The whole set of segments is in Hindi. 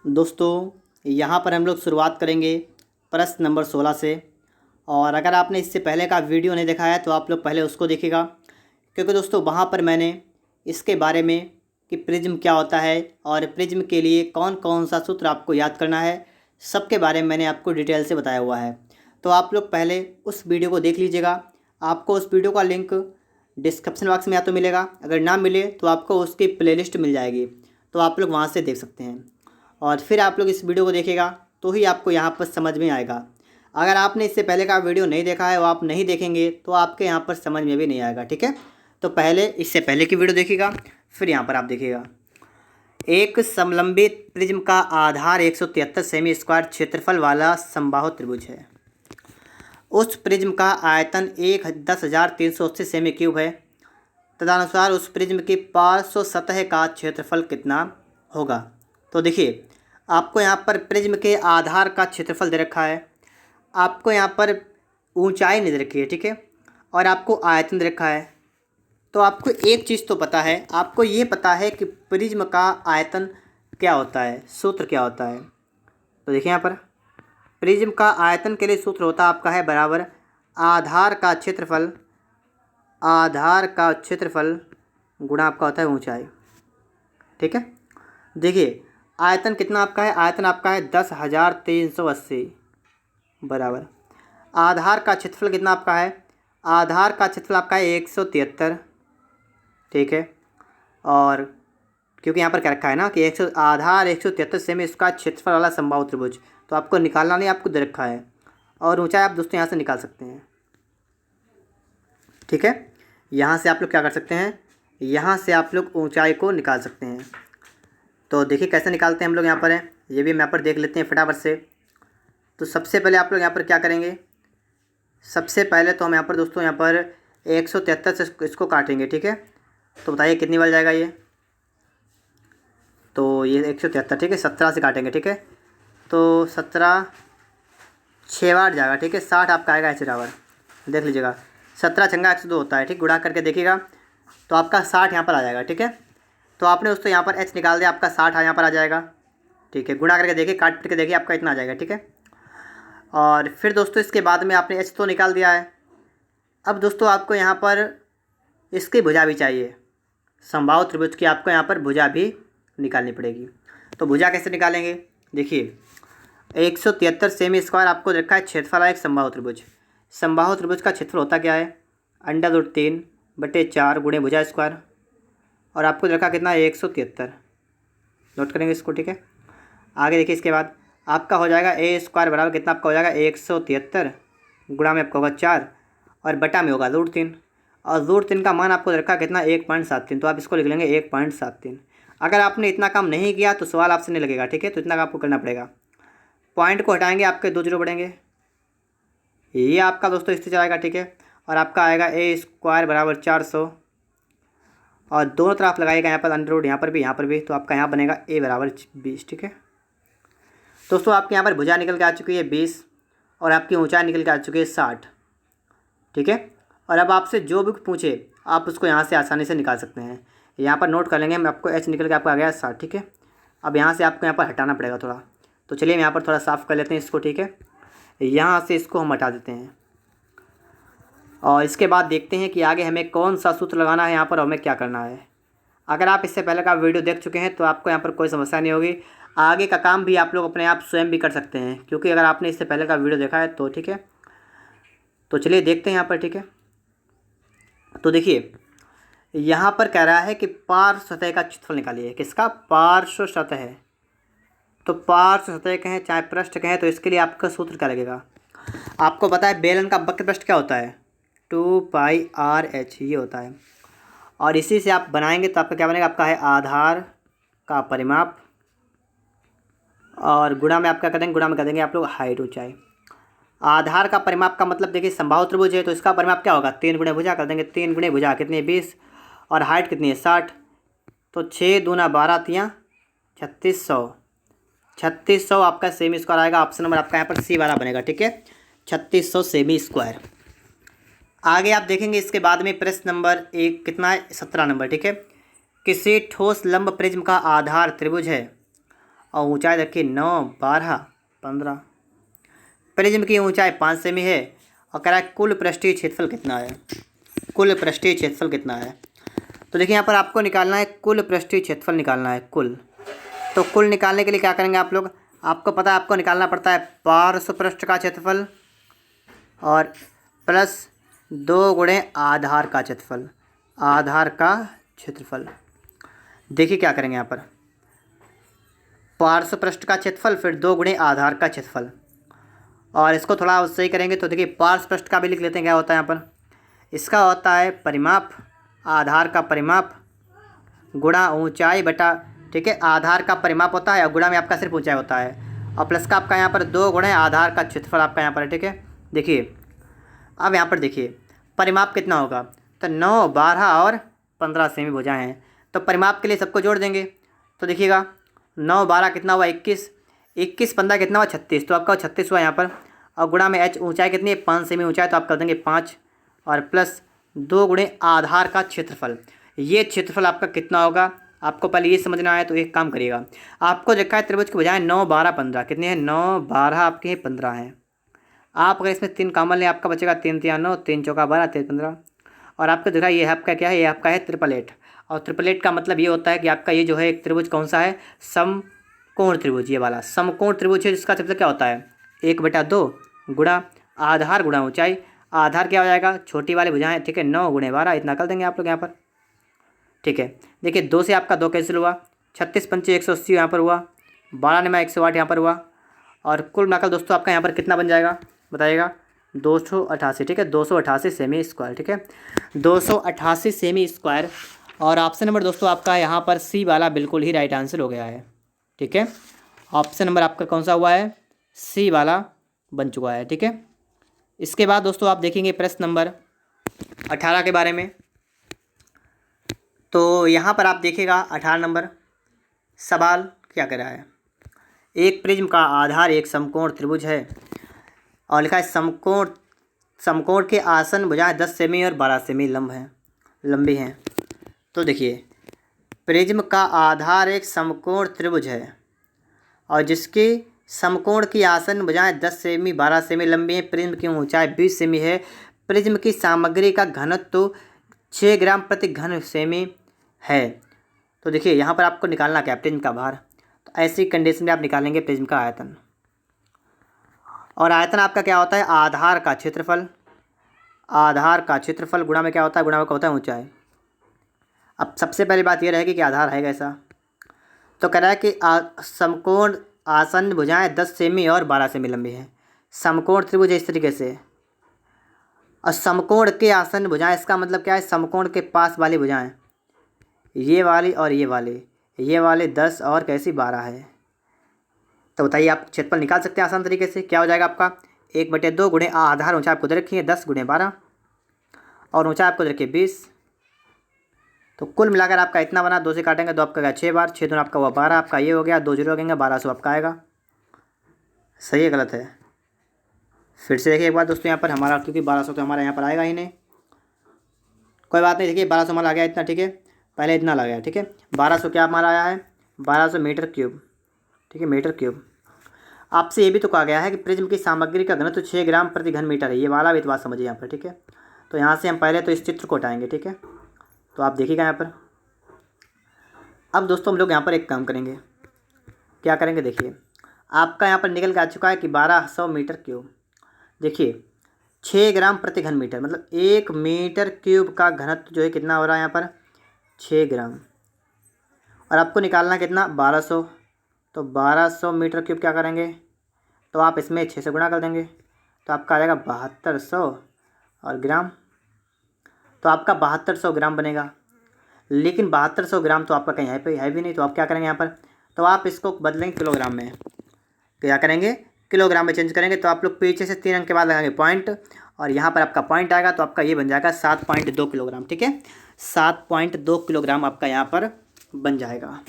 दोस्तों, यहाँ पर हम लोग शुरुआत करेंगे प्रश्न नंबर 16 से। और अगर आपने इससे पहले का वीडियो नहीं देखा है तो आप लोग पहले उसको देखिएगा, क्योंकि दोस्तों वहाँ पर मैंने इसके बारे में कि प्रिज्म क्या होता है और प्रिज्म के लिए कौन कौन सा सूत्र आपको याद करना है, सबके बारे में मैंने आपको डिटेल से बताया हुआ है। तो आप लोग पहले उस वीडियो को देख लीजिएगा। आपको उस वीडियो का लिंक डिस्क्रिप्शन बॉक्स में या तो मिलेगा, अगर ना मिले तो आपको उसकी प्लेलिस्ट मिल जाएगी, तो आप लोग वहाँ से देख सकते हैं। और फिर आप लोग इस वीडियो को देखिएगा तो ही आपको यहाँ पर समझ में आएगा। अगर आपने इससे पहले का वीडियो नहीं देखा है और आप नहीं देखेंगे तो आपके यहाँ पर समझ में भी नहीं आएगा, ठीक है। तो पहले इससे पहले की वीडियो देखिएगा, फिर यहाँ पर आप देखिएगा। एक समलंबित प्रिज्म का आधार 173 सेमी स्क्वायर क्षेत्रफल वाला समबाहु त्रिभुज है। उस प्रिज्म का आयतन 10,380 सेमी क्यूब है। तदनुसार उस प्रिज्म की पार्श्व सतह का क्षेत्रफल कितना होगा। तो देखिए, आपको यहाँ पर प्रिज्म के आधार का क्षेत्रफल दे रखा है, आपको यहाँ पर ऊंचाई नहीं दे रखी है, ठीक है, और आपको आयतन दे रखा है। तो आपको एक चीज़ तो पता है, आपको ये पता है कि प्रिज्म का आयतन क्या होता है, सूत्र क्या होता है। तो देखिए यहाँ पर प्रिज्म का आयतन के लिए सूत्र होता है आपका है बराबर आधार का क्षेत्रफल गुणा आपका होता है ऊंचाई, ठीक है। देखिए आयतन कितना आपका है, आयतन आपका है 10,380 बराबर आधार का क्षेत्रफल कितना आपका है, आधार का क्षेत्रफल आपका है 173, ठीक है। और क्योंकि यहाँ पर क्या रखा है ना कि आधार 173 सेमी इसका क्षेत्रफल वाला समबाहु त्रिभुज, तो आपको निकालना नहीं, आपको दे रखा है। और ऊंचाई आप दोस्तों यहाँ से निकाल सकते हैं, ठीक है। यहाँ से आप लोग क्या कर सकते हैं, यहाँ से आप लोग ऊंचाई को निकाल सकते हैं। तो देखिए कैसे निकालते हैं हम लोग यहाँ पर है, ये भी यहाँ पर देख लेते हैं फटाफट से। तो सबसे पहले आप लोग यहाँ पर क्या करेंगे, सबसे पहले तो हम यहाँ पर दोस्तों यहाँ पर 173 से इसको काटेंगे, ठीक है। तो बताइए कितनी बार जाएगा ये, तो ये 173, ठीक है, 17 से काटेंगे, ठीक है। तो 17 6 बार जाएगा, ठीक है। 60 आपका आएगा ऐसे बराबर, देख लीजिएगा 17 छंगा 102 होता है, ठीक। गुणा करके देखिएगा तो आपका 60 यहाँ पर आ जाएगा, ठीक है। तो आपने दोस्तों यहाँ पर एच निकाल दिया, आपका 60 यहाँ पर आ जाएगा, ठीक है। गुणा करके देखिए, काट के देखिए, आपका इतना आ जाएगा, ठीक है। और फिर दोस्तों इसके बाद में आपने एच तो निकाल दिया है। अब दोस्तों आपको यहाँ पर इसकी भुजा भी चाहिए, समबाहु त्रिभुज की आपको यहाँ पर भुजा भी निकालनी पड़ेगी। तो भुजा कैसे निकालेंगे, देखिए 173 सेमी स्क्वायर आपको रखा है क्षेत्रफल एक समबाहु त्रिभुज। समबाहु त्रिभुज का क्षेत्रफल होता क्या है, √3/4 गुणे भुजा स्क्वायर, और आपको रखा कितना है 173, नोट करेंगे इसको, ठीक है। आगे देखिए इसके बाद आपका हो जाएगा ए स्क्वायर बराबर कितना आपका हो जाएगा 173 गुणा में आपका होगा 4 और बटा में होगा √3, और √3 का मान आपको रखा कितना 1.73, तो आप इसको लिख लेंगे 1.73। अगर आपने इतना काम नहीं किया तो सवाल आपसे नहीं लगेगा, ठीक है। तो इतना काम आपको करना पड़ेगा। पॉइंट को हटाएंगे, आपके 2 जीरो बढ़ेंगे, ये आपका दोस्तों इससे जाएगा, ठीक है। और आपका आएगा ए स्क्वायर बराबर 400, और दोनों तरफ लगाएगा यहाँ पर अंडर रूट, यहाँ पर भी, तो आपका यहाँ बनेगा ए बराबर 20, ठीक है। दोस्तों आपके यहाँ पर भुजा निकल के आ चुकी है 20 और आपकी ऊंचाई निकल के आ चुकी है 60, ठीक है। और अब आपसे जो भी पूछे आप उसको यहाँ से आसानी से निकाल सकते हैं। यहाँ पर नोट कर लेंगे हम, आपको एच निकल के आपको आ गया 60, ठीक है। अब यहाँ से आपको यहाँ पर हटाना पड़ेगा थोड़ा, तो चलिए हम यहाँ पर थोड़ा साफ़ कर लेते हैं इसको, ठीक है। यहाँ से इसको हम हटा देते हैं और इसके बाद देखते हैं कि आगे हमें कौन सा सूत्र लगाना है यहाँ पर और हमें क्या करना है। अगर आप इससे पहले का वीडियो देख चुके हैं तो आपको यहाँ पर कोई समस्या नहीं होगी, आगे का काम भी आप लोग अपने आप स्वयं भी कर सकते हैं, क्योंकि अगर आपने इससे पहले का वीडियो देखा है तो, ठीक है। तो चलिए देखते हैं यहाँ पर, ठीक है। तो देखिए यहाँ पर कह रहा है कि पार्श्व सतह का क्षेत्रफल निकालिए, किसका, पार्श्व सतह। तो पार्श्व सतह कहें चाहे पृष्ठ कहें, तो इसके लिए आपका सूत्र क्या लगेगा, आपको पता है बेलन का वक्र पृष्ठ क्या होता है 2πr/h, ये होता है। और इसी से आप बनाएंगे तो आपका क्या बनेगा, आपका है आधार का परिमाप और गुणा में आपका कर देंगे, गुणा में कर देंगे आप लोग हाइट ऊंचाई। आधार का परिमाप का मतलब देखिए समबाहु त्रिभुज है तो इसका परिमाप क्या होगा 3 गुणे भुजा कर देंगे, 3 गुणे भुजा कितनी है 20 और हाइट कितनी है 60, तो 6 दूना 12 तियाँ 3600 आपका सेमी स्क्वायर आएगा। ऑप्शन नंबर आपका यहाँ पर सी वाला बनेगा, ठीक है, 3600 सेमी स्क्वायर। आगे आप देखेंगे इसके बाद में प्रश्न नंबर 1 कितना है 17 नंबर, ठीक है। किसी ठोस लंब प्रिज्म का आधार त्रिभुज है और ऊंचाई देखिए 9, 12, 15। प्रिज्म की ऊंचाई 5 सेमी है और कह रहा है कुल पृष्ठीय क्षेत्रफल कितना है। कुल पृष्ठीय क्षेत्रफल कितना है, तो देखिए यहाँ पर आपको निकालना है कुल पृष्ठीय क्षेत्रफल निकालना है कुल। तो कुल निकालने के लिए क्या करेंगे आप लोग, आपको पता है आपको निकालना पड़ता है पार्श्व पृष्ठ का क्षेत्रफल और प्लस 2 गुणे आधार का क्षेत्रफल, आधार का क्षेत्रफल। देखिए क्या करेंगे यहाँ पर, पार्श्व पृष्ठ का क्षेत्रफल फिर 2 गुणे आधार का क्षेत्रफल, और इसको थोड़ा सही करेंगे तो देखिए पार्श्व पृष्ठ का भी लिख लेते हैं। क्या होता है यहाँ पर, इसका होता है परिमाप, आधार का परिमाप गुणा ऊंचाई बटा, ठीक है, आधार का परिमाप होता है और गुणा में आपका सिर्फ ऊंचाई होता है, और प्लस का आपका यहाँ पर 2 गुणे आधार का क्षेत्रफल आपका यहाँ पर है। ठीक है, देखिए अब यहाँ पर देखिए परिमाप कितना होगा, तो 9, 12 और 15 सेमी भुजाएं हैं, तो परिमाप के लिए सबको जोड़ देंगे। तो देखिएगा 9, 12 कितना हुआ 21, 21, 15 कितना हुआ 36, तो आपका 36 हुआ यहाँ पर, और गुणा में h ऊंचाई कितनी है 5 सेमी ऊंचाई, तो आप कर देंगे 5 और प्लस 2 गुणे आधार का क्षेत्रफल। ये क्षेत्रफल आपका कितना होगा, आपको पहले ये समझना है। तो एक काम करिएगा, आपको देखा है त्रिभुज की भुजाएं 9, 12, 15 कितने हैं, 9, 12 आपके हैं 15 हैं। आप अगर इसमें 3 कॉमन लें आपका बचेगा 3 3 9, 3 चौका 12, 3 15, और आपको देखा ये आपका क्या है, ये आपका है ट्रिपलेट। और ट्रिपलेट का मतलब ये होता है कि आपका ये जो है एक त्रिभुज कौन सा है, समकोण त्रिभुज, ये वाला समकोण त्रिभुज है, जिसका क्षेत्रफल क्या होता है 1/2 गुणा आधार गुणा ऊंचाई। आधार क्या हो जाएगा, छोटी वाली भुजाएं, ठीक है, 9 गुणे 12 इतना कर देंगे आप लोग यहाँ पर। ठीक है, देखिए 2 से आपका 2 कैंसिल हुआ, 36 पंचे 180 यहाँ पर हुआ, 12 में 108 यहाँ पर हुआ, और कुल मिलाकर दोस्तों आपका यहाँ पर कितना बन जाएगा बताइएगा, 288। ठीक है, 288 सेमी स्क्वायर। ठीक है, 288 सेमी स्क्वायर। और ऑप्शन नंबर दोस्तों आपका यहाँ पर सी वाला बिल्कुल ही राइट आंसर हो गया है। ठीक है, ऑप्शन नंबर आपका कौन सा हुआ है, सी वाला बन चुका है। ठीक है, इसके बाद दोस्तों आप देखेंगे प्रश्न नंबर 18 के बारे में। तो यहाँ पर आप देखिएगा 18 नंबर सवाल क्या कह रहा है, एक प्रिज्म का आधार एक समकोण त्रिभुज है और लिखा है समकोण के आसन भुजाएं 10 सेमी और 12 सेमी लंबी हैं। तो देखिए प्रिज्म का आधार एक समकोण त्रिभुज है और जिसकी समकोण की आसन भुजाएं 10 सेमी 12 सेमी लंबी हैं। प्रिज्म की ऊंचाई 20 सेमी है। प्रिज्म की सामग्री का घनत्व 6 ग्राम प्रति घन सेमी है। तो देखिए यहाँ पर आपको निकालना क्या, प्रिज्म का भार। तो ऐसी कंडीशन में आप निकालेंगे प्रिज्म का आयतन, और आयतन आपका क्या होता है, आधार का क्षेत्रफल, आधार का क्षेत्रफल गुणा में क्या होता है, गुणा में क्या होता है ऊंचाई। अब सबसे पहली बात ये रहेगी कि आधार है कैसा, तो कह रहा है कि समकोण आसन भुजाएं 10 सेमी और 12 सेमी लंबी हैं। समकोण त्रिभुज इस तरीके से, और समकोण के आसन भुजाएं, इसका मतलब क्या है, समकोण के पास वाली भुजाएं, ये वाली और ये वाली 10 और कैसी 12 है। तो बताइए आप क्षेत्रफल निकाल सकते हैं आसान तरीके से। क्या हो जाएगा आपका, 1/2 गुणे आधार ऊंचाई आपको दे रखी है 10 गुणे 12 और ऊंचाई आपको दे रखी है 20। तो कुल मिलाकर आपका इतना बना, 2 से काटेंगे तो आपका 6 बार, 6 दूनी आपका हुआ 12, आपका ये हो गया, 2 जीरो लगेंगे 1200 आपका आएगा। सही है गलत है, फिर से देखिए एक बार दोस्तों यहाँ पर हमारा, क्योंकि 1200 तो हमारा यहाँ पर आएगा ही नहीं, कोई बात नहीं। देखिए 1200 हमारा आ गया इतना, ठीक है, पहले इतना लगा है। ठीक है, 1200 क्या हमारा आया है, 1200 मीटर क्यूब। ठीक है, मीटर क्यूब। आपसे ये भी तो कहा गया है कि प्रिज्म की सामग्री का घनत्व 6 ग्राम प्रति घन मीटर है। ये वाला भी तो बात समझिए यहाँ पर। ठीक है, तो यहाँ से हम पहले तो इस चित्र को हटाएंगे। ठीक है, तो आप देखिएगा यहाँ पर। अब दोस्तों हम लोग यहाँ पर एक काम करेंगे, क्या करेंगे, देखिए आपका यहाँ पर निकल के आ चुका है कि 1200 मीटर क्यूब। देखिए 6 ग्राम प्रति घन मीटर, मतलब 1 मीटर क्यूब का घनत्व जो है कितना हो रहा है यहाँ पर, 6 ग्राम। और आपको निकालना कितना, 1200। तो 1200 मीटर क्यूब क्या करेंगे, तो आप इसमें 6 से गुणा कर देंगे, तो आपका आ जाएगा 7200 और ग्राम। तो आपका 7200 ग्राम बनेगा। लेकिन 7200 ग्राम तो आपका कहीं है भी नहीं, तो आप क्या करेंगे यहाँ पर, तो आप इसको बदलेंगे किलोग्राम में। क्या करेंगे, किलोग्राम में चेंज करेंगे। तो आप लोग पीछे से 3 अंक के बाद लगाएंगे पॉइंट, और यहाँ पर आपका पॉइंट आएगा, तो आपका ये बन जाएगा 7.2 किलोग्राम। ठीक है, 7.2 किलोग्राम आपका यहाँ पर बन जाएगा।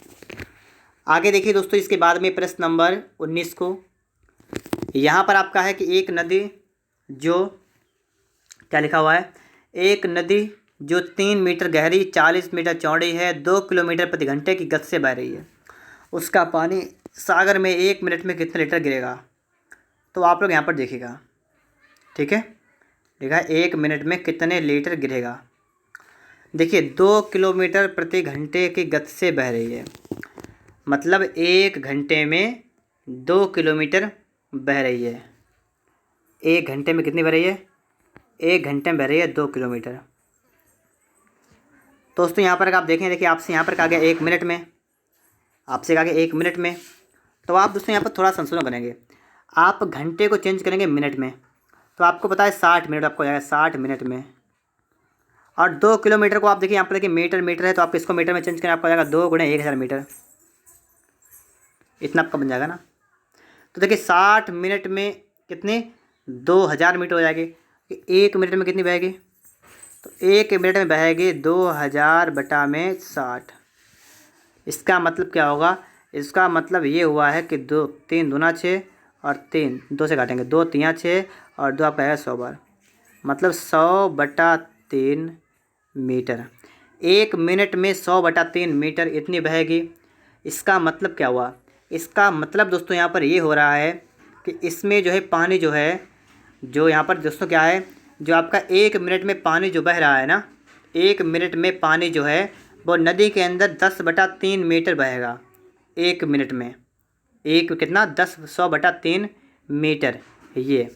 आगे देखिए दोस्तों, इसके बाद में प्रश्न नंबर 19 को, यहाँ पर आपका है कि एक नदी जो, क्या लिखा हुआ है, एक नदी जो 3 मीटर गहरी 40 मीटर चौड़ी है 2 किलोमीटर प्रति घंटे की गति से बह रही है, उसका पानी सागर में 1 मिनट में कितने लीटर गिरेगा, तो आप लोग यहाँ पर देखिएगा। ठीक है, देखा 1 मिनट में कितने लीटर गिरेगा। देखिए 2 किलोमीटर प्रति घंटे की गति से बह रही है, मतलब 1 घंटे में 2 किलोमीटर बह रही है। 1 घंटे में कितनी बह रही है, 1 घंटे में बह रही है 2 किलोमीटर। दोस्तों यहाँ पर अगर आप देखें, देखिए आपसे यहाँ पर कहा गया 1 मिनट में, आपसे कहा गया 1 मिनट में, तो आप दोस्तों यहाँ पर थोड़ा संशोधन करेंगे। आप घंटे को चेंज करेंगे मिनट में, तो आपको पता है 60 मिनट आपको हो जाएगा 60 मिनट में। और 2 किलोमीटर को आप देखिए यहाँ पर देखिए मीटर है, तो आप इसको मीटर में चेंज करें, आपको हो जाएगा 2 × 1000 मीटर, इतना आपका बन जाएगा ना। तो देखिए 60 मिनट में कितने 2000 मीटर हो जाएगी। 1 मिनट में कितनी बहेगी, तो 1 मिनट में बहेगी 2000/60। इसका मतलब क्या होगा, इसका मतलब ये हुआ है कि 2 3 दूना 6 और 3 2 से काटेंगे, 2 3 6 और 2 आपका है 100 बार, मतलब 100/3 मीटर। 1 मिनट में 100/3 मीटर इतनी बहेगी। इसका मतलब क्या हुआ, इसका मतलब दोस्तों यहाँ पर ये हो रहा है कि इसमें जो है पानी जो है, जो यहाँ पर दोस्तों क्या है, जो आपका 1 मिनट में पानी जो बह रहा है ना, 1 मिनट में पानी जो है वो नदी के अंदर 10/3 मीटर बहेगा 1 मिनट में। एक कितना 100/3 मीटर ये।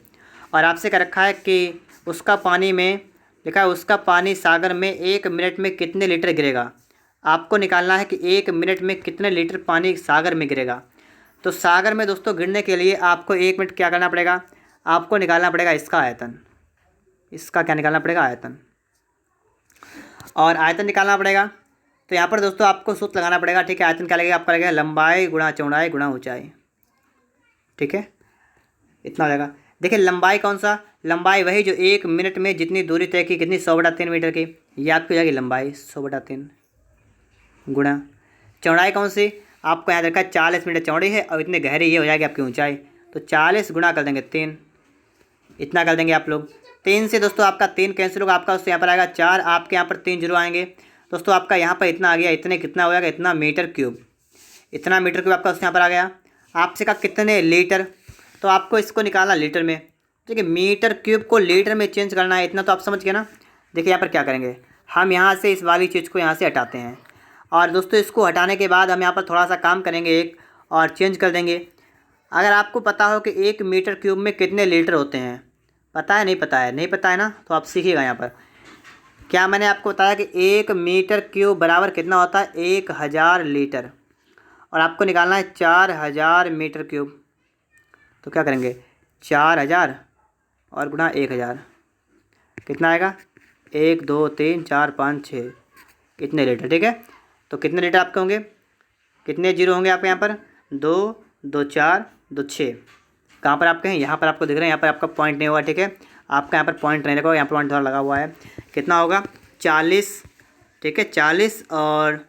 और आपसे क्या रखा है कि उसका पानी में लिखा है, उसका पानी सागर में 1 मिनट में कितने लीटर गिरेगा। आपको निकालना है कि 1 मिनट में कितने लीटर पानी सागर में गिरेगा। तो सागर में दोस्तों गिरने के लिए आपको 1 मिनट क्या करना पड़ेगा, आपको निकालना पड़ेगा इसका आयतन। इसका क्या निकालना पड़ेगा, आयतन। और आयतन निकालना पड़ेगा, तो यहाँ पर दोस्तों आपको सूत्र लगाना पड़ेगा। ठीक है, आयतन क्या लगेगा, आपका लगेगा लंबाई गुणा चौड़ाई गुणा ऊंचाई। ठीक है, इतना हो जाएगा। देखिए लंबाई कौन सा, लंबाई वही जो 1 मिनट में जितनी दूरी तय की, कितनी 100/3 मीटर की, ये आपकी हो जाएगी लंबाई 100/3 गुणा चौड़ाई कौन सी, आपको याद रखा है 40 मीटर चौड़ी है और इतने गहरी, ये हो जाएगी आपकी ऊंचाई। तो 40 गुणा कर देंगे 3, इतना कर देंगे आप लोग। 3 से दोस्तों आपका 3 कैंसिल होगा, आपका उससे यहाँ पर आएगा 4, आपके यहाँ पर 3 जीरो आएंगे। दोस्तों आपका यहाँ पर इतना आ गया, इतने कितना हो जाएगा, इतना मीटर क्यूब, इतना मीटर क्यूब आपका उससे यहाँ पर आ गया। आपसे कहा कितने लीटर, तो आपको इसको निकालना लीटर में। ठीक है, मीटर क्यूब को लीटर में चेंज करना है, इतना तो आप समझ गए ना। देखिए यहाँ पर क्या करेंगे, हम यहाँ से इस वाली चीज़ को यहाँ से हटाते हैं, और दोस्तों इसको हटाने के बाद हम यहाँ पर थोड़ा सा काम करेंगे एक और चेंज कर देंगे। अगर आपको पता हो कि 1 मीटर क्यूब में कितने लीटर होते हैं, पता है नहीं पता है, नहीं पता है ना, तो आप सीखिएगा। यहाँ पर क्या मैंने आपको बताया कि 1 मीटर क्यूब बराबर कितना होता है, 1000 लीटर, और आपको निकालना है 4000 मीटर क्यूब। तो क्या करेंगे, 4000 और गुणा 1000, कितना आएगा, 1 2 3 4 5 6, कितने लीटर। ठीक है, तो कितने लीटर आपके होंगे, कितने जीरो होंगे आपके यहाँ पर, 2 2 4 2 6। कहाँ पर आपके हैं, यहाँ पर आपको दिख रहे हैं, यहाँ पर आपका पॉइंट नहीं होगा। ठीक है, आपका यहाँ पर पॉइंट नहीं लगा, यहाँ पर पॉइंट थोड़ा लगा हुआ है। कितना होगा, 40। ठीक है, 40, और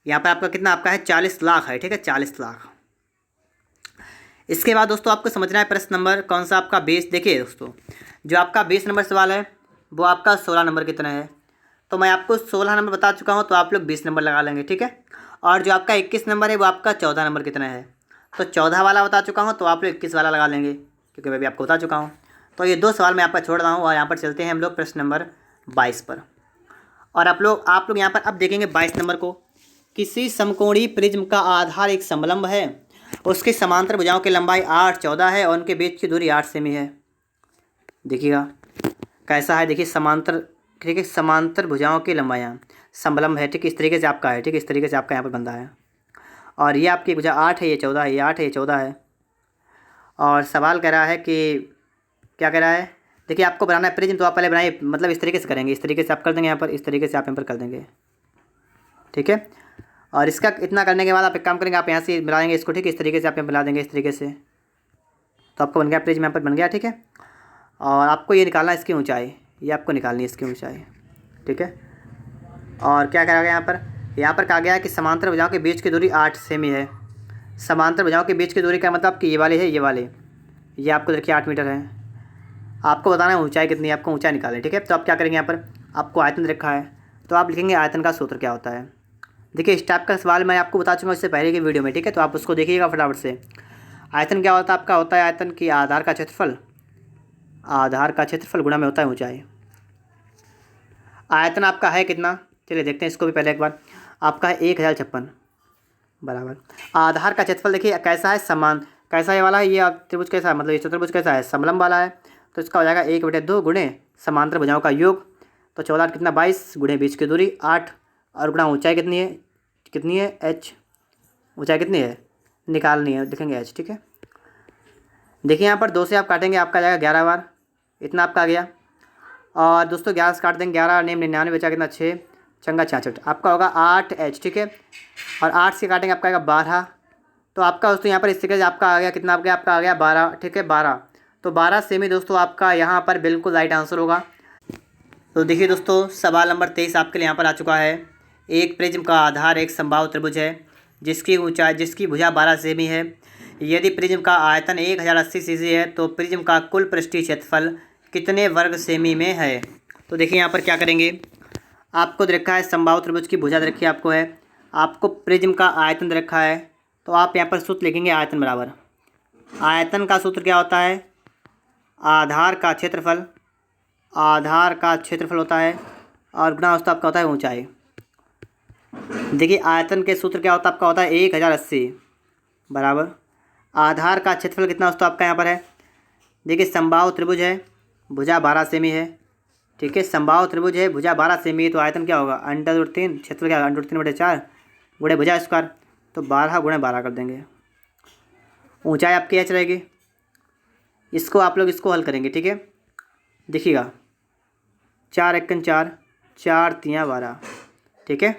यहाँ पर आपका कितना आपका है, 40 लाख है। ठीक है, 40 लाख। इसके बाद दोस्तों आपको समझना है प्रश्न नंबर कौन सा, आपका 20। देखिए दोस्तों, जो आपका 20 नंबर सवाल है वो आपका 16 नंबर कितना है, तो मैं आपको 16 नंबर बता चुका हूँ, तो आप लोग 20 नंबर लगा लेंगे। ठीक है, और जो आपका 21 नंबर है वो आपका 14 नंबर कितना है, तो 14 वाला बता चुका हूँ, तो आप लोग 21 वाला लगा लेंगे, क्योंकि मैं भी आपको बता चुका हूँ। तो ये 2 सवाल मैं आपका छोड़ रहा हूँ, और यहाँ पर चलते हैं हम लोग प्रश्न नंबर 22 पर। और आप लोग यहाँ पर अब देखेंगे 22 नंबर को। किसी समकोणीय प्रिज्म का आधार एक समलंब है, उसकी समांतर भुजाओं की लंबाई 8 14 है और उनके बीच की दूरी 8 सेमी है। देखिएगा कैसा है, देखिए समांतर, ठीक है, समांतर भुजाओं की लंबाइयाँ, समलंब है। ठीक, इस तरीके से आपका है। ठीक, इस तरीके से आपका यहाँ पर बंधा है, और ये आपकी भुजा 8 है, ये 14 है, ये 8 है, ये 14 है। और सवाल कह रहा है कि क्या कह रहा है, देखिए आपको बनाना है प्रिज्म, तो आप पहले बनाइए, मतलब इस तरीके से करेंगे, इस तरीके से आप कर देंगे यहाँ पर, इस तरीके से आप यहाँ पर कर देंगे। ठीक है, और इसका इतना करने के बाद आप एक काम करेंगे, आप यहाँ से मिलाएंगे इसको। ठीक है, इस तरीके से आप यहाँ मिला देंगे, इस तरीके से, तो आपको बन गया प्रिज्म, यहाँ पर बन गया। ठीक है, और आपको ये निकालना है इसकी ऊंचाई, ये आपको निकालनी है इसकी ऊंचाई। ठीक है, और क्या कहा गया यहाँ पर कहा गया है कि समांतर भुजाओं के बीच की दूरी 8 सेमी है। समांतर भुजाओं के बीच की दूरी का मतलब कि ये वाली है, ये वाली, ये आपको देखिए 8 मीटर है। आपको बताना है ऊंचाई कितनी है, आपको ऊंचाई निकालें। ठीक है, तो आप क्या करेंगे, यहाँ पर आपको आयतन रखा है, तो आप लिखेंगे आयतन का सूत्र क्या होता है। देखिए इस टाइप का सवाल मैं आपको बता चुका इससे पहले की वीडियो में, ठीक है, तो आप उसको देखिएगा फटाफट से। आयतन क्या होता है आपका, होता है आयतन की आधार का क्षेत्रफल, आधार का क्षेत्रफल गुणा में होता है ऊंचाई। आयतन आपका है कितना, चलिए देखते हैं इसको भी पहले एक बार। आपका है 1056 बराबर आधार का क्षेत्रफल। देखिए कैसा है, समान, कैसा ये वाला है, ये त्रिभुज कैसा है, मतलब ये चतुर्भुज कैसा है, समलंब वाला है, तो इसका हो जाएगा 1/2 गुणे समांतर भुजाओं का योग, तो 14 कितना 22 गुणे बीच की दूरी 8 और गुणा ऊंचाई कितनी है, कितनी है h, ऊंचाई कितनी है निकालनी है, लिखेंगे h, ठीक है। देखिए यहाँ पर 2 से आप काटेंगे, आपका जाएगा 11 बार, इतना आपका आ गया। और दोस्तों 11 से काट देंगे, 11 नेम 99 बचा कितना 6 चंगा 66, आपका होगा 8h, ठीक है। और 8 से काटेंगे आपका आएगा 12, तो आपका दोस्तों यहाँ पर इस तरीके से आपका आ गया कितना, आ गया आपका आ गया 12, ठीक है 12। तो 12 सेमी दोस्तों आपका यहाँ पर बिल्कुल राइट आंसर होगा। तो देखिए दोस्तों सवाल नंबर 23 आपके लिए यहाँ पर आ चुका है। एक प्रिज्म का आधार एक समबाहु त्रिभुज है जिसकी ऊंचाई, जिसकी भुजा 12 सेमी है। यदि प्रिज्म का आयतन 1080 सीसी है तो प्रिज्म का कुल पृष्ठीय क्षेत्रफल कितने वर्ग सेमी में है। तो देखिए यहाँ पर क्या करेंगे, आपको दे रखा है समबाहु त्रिभुज की भुजा दे रखी है आपको, है आपको प्रिज्म का आयतन दे रखा है, तो आप यहाँ पर सूत्र लिखेंगे आयतन बराबर, आयतन का सूत्र क्या होता है, आधार का क्षेत्रफल, आधार का क्षेत्रफल होता है और गुणा उसका आपका होता है ऊंचाई। देखिए आयतन के सूत्र क्या होता है आपका, होता है 1080 बराबर आधार का क्षेत्रफल कितना दोस्तों आपका यहाँ पर है। देखिए समबाहु त्रिभुज है, भुजा 12 सेमी है, ठीक है, समबाहु त्रिभुज है, भुजा 12 सेमी है, तो आयतन क्या होगा √3, क्षेत्रफल क्या होगा √3/4 गुणे भुजा स्क्वायर, तो 12 गुणे 12 कर देंगे। ऊंचाई आपकी h रहेगी, इसको आप लोग इसको हल करेंगे, ठीक है। देखिएगा 4 एकन 4, 4 3 12, ठीक है,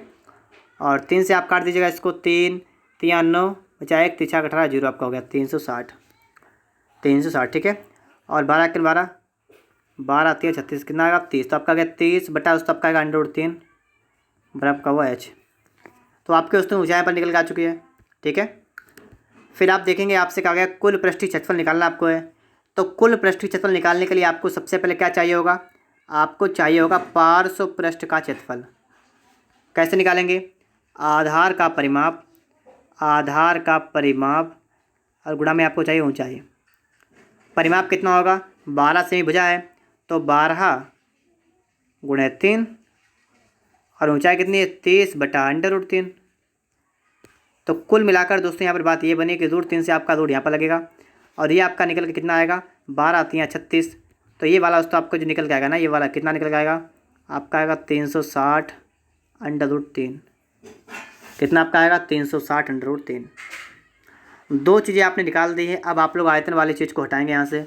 और 3 से आप काट दीजिएगा इसको, 3 3 9 बचा 1 3 18 0, आपका हो गया 360, 360, ठीक है। और 12 एकन 12, 12 3 36 कितना आएगा 30, तो आपका गया 30 बटा उसको आपका आएगा √3 बराबर का हुआ h। तो आपके उसमें ऊंचाई पर निकल के आ चुकी है, ठीक है। फिर आप देखेंगे आपसे कहा गया कुल पृष्ठीय क्षेत्रफल निकालना आपको है, तो कुल पृष्ठीय क्षेत्रफल निकालने के लिए आपको सबसे पहले क्या चाहिए होगा, आपको चाहिए होगा पार्श्व पृष्ठ का क्षेत्रफल। कैसे निकालेंगे, आधार का परिमाप, आधार का परिमाप और गुणा में आपको चाहिए ऊंचाई। परिमाप कितना होगा, 12 सेमी भुजा है तो 12 गुणे 3 और ऊंचाई कितनी है 30 बटा √3। तो कुल मिलाकर दोस्तों यहाँ पर बात ये बनी कि √3 से आपका √, यहाँ पर लगेगा और ये आपका निकल के कितना आएगा 12 3 36, तो ये वाला दोस्तों आपको जो निकल के आएगा ना, ये वाला कितना निकल के आएगा आपका आएगा 360 √3, कितना आपका आएगा 360 √3। दो चीज़ें आपने निकाल दी है। अब आप लोग आयतन वाली चीज़ को हटाएंगे यहाँ से,